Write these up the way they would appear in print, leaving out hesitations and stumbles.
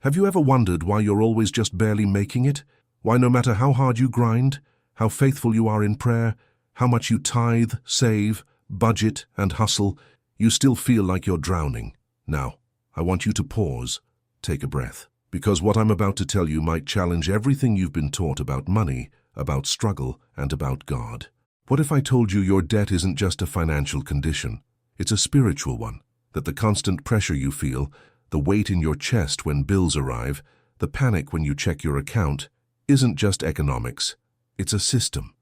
Have you ever wondered why you're always just barely making it? Why no matter how hard you grind, how faithful you are in prayer, how much you tithe, save, budget, and hustle, you still feel like you're drowning? Now, I want you to pause, take a breath, because what I'm about to tell you might challenge everything you've been taught about money, about struggle, and about God. What if I told you your debt isn't just a financial condition? It's a spiritual one, that the constant pressure you feel, the weight in your chest when bills arrive, the panic when you check your account, isn't just economics. It's a system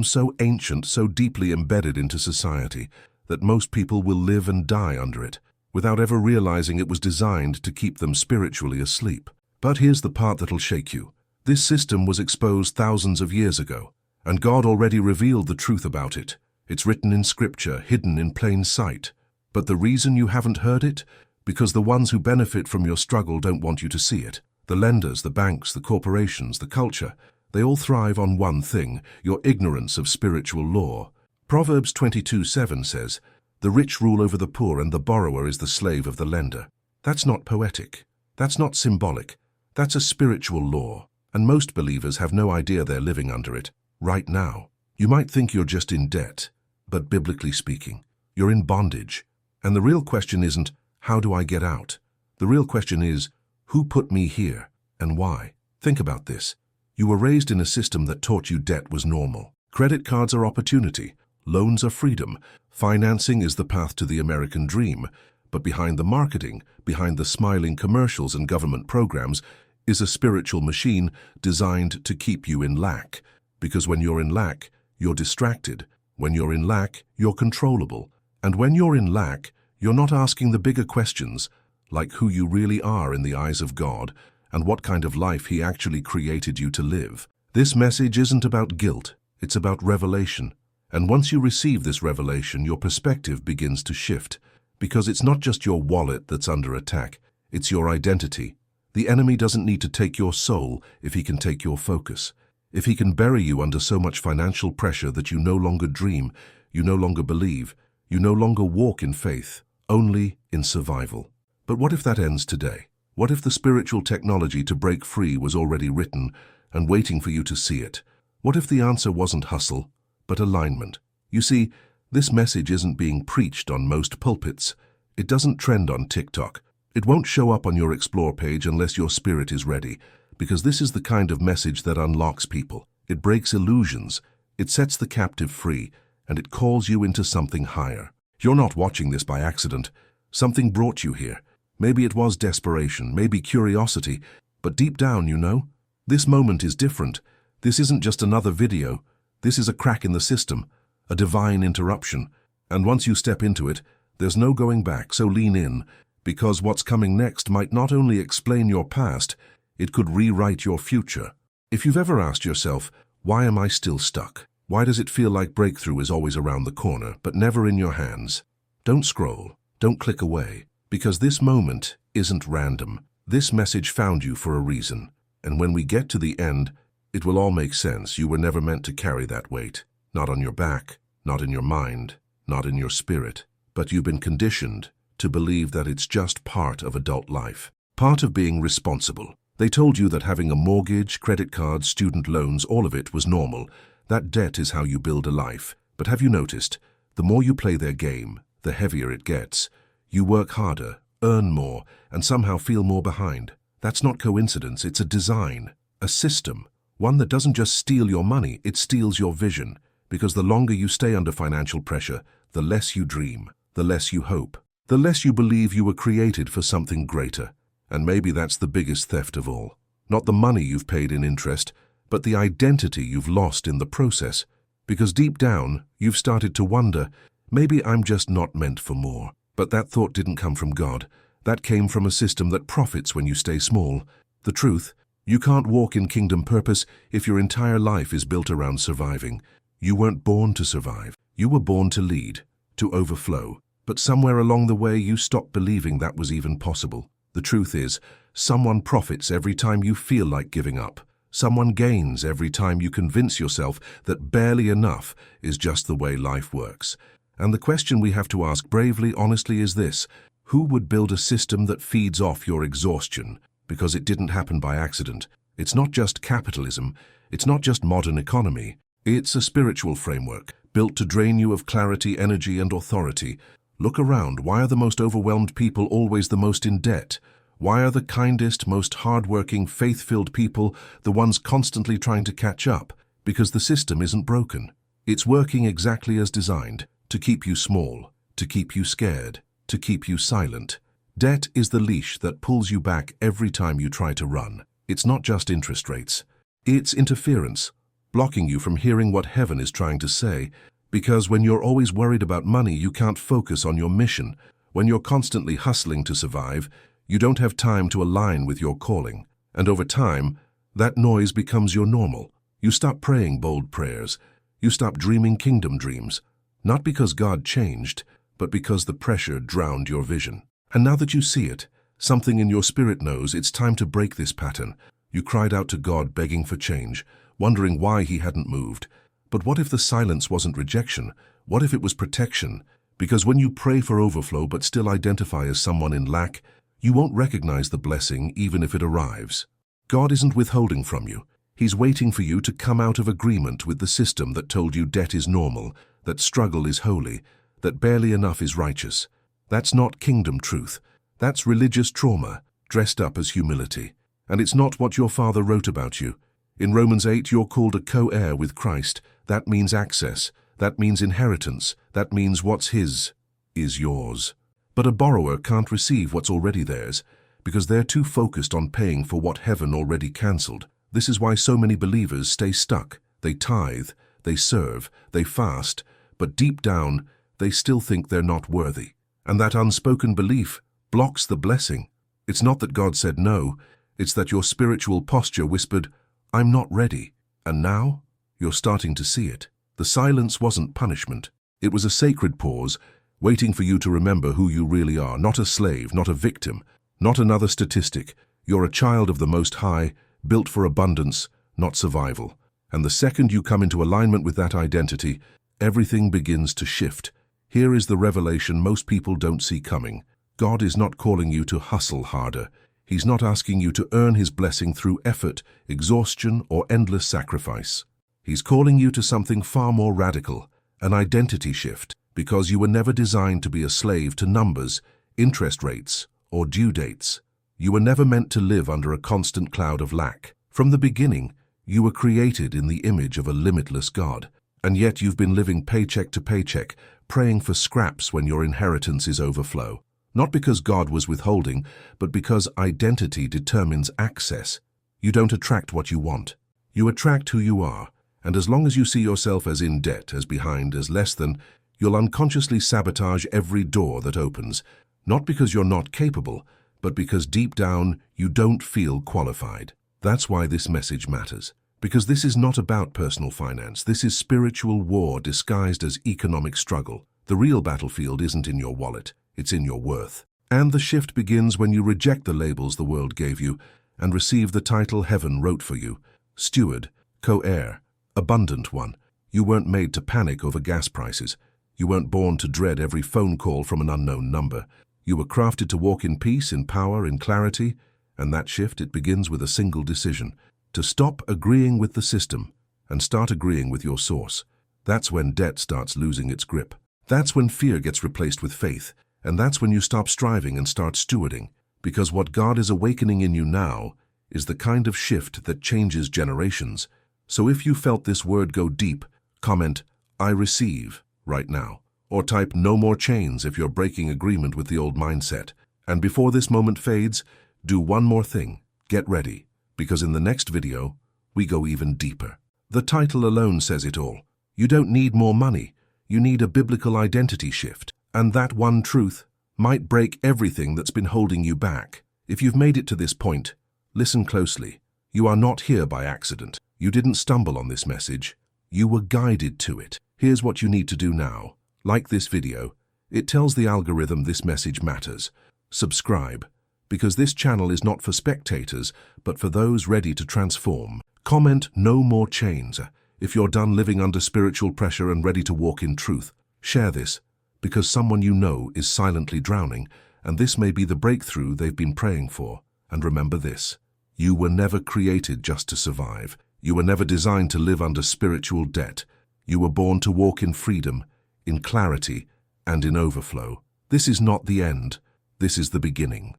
so ancient, so deeply embedded into society, that most people will live and die under it, without ever realizing it was designed to keep them spiritually asleep. But here's the part that'll shake you. This system was exposed thousands of years ago, and God already revealed the truth about it. It's written in Scripture, hidden in plain sight. But the reason you haven't heard it? Because the ones who benefit from your struggle don't want you to see it. The lenders, the banks, the corporations, the culture, they all thrive on one thing: your ignorance of spiritual law. Proverbs 22:7 says, "The rich rule over the poor, and the borrower is the slave of the lender." That's not poetic. That's not symbolic. That's a spiritual law, and most believers have no idea they're living under it right now. You might think you're just in debt, but biblically speaking, you're in bondage. And the real question isn't, how do I get out? The real question is, who put me here and why? Think about this. You were raised in a system that taught you debt was normal. Credit cards are opportunity. Loans are freedom. Financing is the path to the American dream. But behind the marketing, behind the smiling commercials and government programs, is a spiritual machine designed to keep you in lack. Because when you're in lack, you're distracted. When you're in lack, you're controllable. And when you're in lack, you're not asking the bigger questions, like who you really are in the eyes of God and what kind of life He actually created you to live. This message isn't about guilt, it's about revelation. And once you receive this revelation, your perspective begins to shift, because it's not just your wallet that's under attack, it's your identity. The enemy doesn't need to take your soul if he can take your focus. If he can bury you under so much financial pressure that you no longer dream, you no longer believe, you no longer walk in faith, only in survival. But what if that ends today? What if the spiritual technology to break free was already written and waiting for you to see it? What if the answer wasn't hustle, but alignment? You see, this message isn't being preached on most pulpits. It doesn't trend on TikTok. It won't show up on your Explore page unless your spirit is ready, because this is the kind of message that unlocks people. It breaks illusions, it sets the captive free, and it calls you into something higher. You're not watching this by accident. Something brought you here. Maybe it was desperation, maybe curiosity, but deep down, you know, this moment is different. This isn't just another video. This is a crack in the system, a divine interruption. And once you step into it, there's no going back, so lean in, because what's coming next might not only explain your past, it could rewrite your future. If you've ever asked yourself, why am I still stuck? Why does it feel like breakthrough is always around the corner, but never in your hands? Don't scroll, don't click away, because this moment isn't random. This message found you for a reason, and when we get to the end, it will all make sense. You were never meant to carry that weight. Not on your back, not in your mind, not in your spirit, but you've been conditioned to believe that it's just part of adult life, part of being responsible. They told you that having a mortgage, credit cards, student loans, all of it was normal. That debt is how you build a life. But have you noticed, the more you play their game, the heavier it gets. You work harder, earn more, and somehow feel more behind. That's not coincidence, it's a design, a system, one that doesn't just steal your money, it steals your vision. Because the longer you stay under financial pressure, the less you dream, the less you hope, the less you believe you were created for something greater. And maybe that's the biggest theft of all. Not the money you've paid in interest, but the identity you've lost in the process. Because deep down, you've started to wonder, maybe I'm just not meant for more. But that thought didn't come from God. That came from a system that profits when you stay small. The truth, you can't walk in kingdom purpose if your entire life is built around surviving. You weren't born to survive. You were born to lead, to overflow. But somewhere along the way, you stopped believing that was even possible. The truth is, someone profits every time you feel like giving up. Someone gains every time you convince yourself that barely enough is just the way life works. And the question we have to ask bravely, honestly, is this: who would build a system that feeds off your exhaustion? because it didn't happen by accident. It's not just capitalism. It's not just modern economy. It's a spiritual framework built to drain you of clarity, energy, and authority. Look around. Why are the most overwhelmed people always the most in debt? Why are the kindest, most hard-working, faith-filled people the ones constantly trying to catch up? Because the system isn't broken. It's working exactly as designed, to keep you small, to keep you scared, to keep you silent. Debt is the leash that pulls you back every time you try to run. It's not just interest rates. It's interference, blocking you from hearing what heaven is trying to say. Because when you're always worried about money, you can't focus on your mission. When you're constantly hustling to survive, you don't have time to align with your calling. And over time, that noise becomes your normal. You stop praying bold prayers. You stop dreaming kingdom dreams. Not because God changed, but because the pressure drowned your vision. And now that you see it, something in your spirit knows it's time to break this pattern. You cried out to God begging for change, wondering why he hadn't moved. But what if the silence wasn't rejection? What if it was protection? Because when you pray for overflow but still identify as someone in lack, you won't recognize the blessing even if it arrives. God isn't withholding from you. He's waiting for you to come out of agreement with the system that told you debt is normal, that struggle is holy, that barely enough is righteous. That's not kingdom truth. That's religious trauma, dressed up as humility. And it's not what your father wrote about you. In Romans 8, you're called a co-heir with Christ. That means access. That means inheritance. That means what's his is yours. But a borrower can't receive what's already theirs because they're too focused on paying for what heaven already cancelled. This is why so many believers stay stuck. They tithe, they serve, they fast, but deep down, they still think they're not worthy. And that unspoken belief blocks the blessing. It's not that God said no, it's that your spiritual posture whispered, "I'm not ready." And now, you're starting to see it. The silence wasn't punishment. It was a sacred pause, waiting for you to remember who you really are, not a slave, not a victim, not another statistic. You're a child of the Most High, built for abundance, not survival. And the second you come into alignment with that identity, everything begins to shift. Here is the revelation most people don't see coming. God is not calling you to hustle harder. He's not asking you to earn his blessing through effort, exhaustion, or endless sacrifice. He's calling you to something far more radical, an identity shift, because you were never designed to be a slave to numbers, interest rates, or due dates. You were never meant to live under a constant cloud of lack. From the beginning, you were created in the image of a limitless God. And yet you've been living paycheck to paycheck, praying for scraps when your inheritance is overflow. Not because God was withholding, but because identity determines access. You don't attract what you want. You attract who you are. And as long as you see yourself as in debt, as behind, as less than, you'll unconsciously sabotage every door that opens. Not because you're not capable, but because deep down you don't feel qualified. That's why this message matters. Because this is not about personal finance. This is spiritual war disguised as economic struggle. The real battlefield isn't in your wallet. It's in your worth. And the shift begins when you reject the labels the world gave you and receive the title heaven wrote for you. Steward, co-heir, abundant one. You weren't made to panic over gas prices. You weren't born to dread every phone call from an unknown number. You were crafted to walk in peace, in power, in clarity. And that shift, it begins with a single decision. To stop agreeing with the system and start agreeing with your source. That's when debt starts losing its grip. That's when fear gets replaced with faith. And that's when you stop striving and start stewarding, because what God is awakening in you now is the kind of shift that changes generations. So if you felt this word go deep, comment, "I receive," right now. Or type "no more chains" if you're breaking agreement with the old mindset. And before this moment fades, do one more thing. Get ready, because in the next video, we go even deeper. The title alone says it all. You don't need more money. You need a biblical identity shift. And that one truth might break everything that's been holding you back. If you've made it to this point, listen closely. You are not here by accident. You didn't stumble on this message. You were guided to it. Here's what you need to do now. Like this video. It tells the algorithm this message matters. Subscribe, because this channel is not for spectators, but for those ready to transform. Comment "no more chains" if you're done living under spiritual pressure and ready to walk in truth. Share this, because someone you know is silently drowning, and this may be the breakthrough they've been praying for. And remember this: you were never created just to survive. You were never designed to live under spiritual debt. You were born to walk in freedom, in clarity, and in overflow. This is not the end. This is the beginning.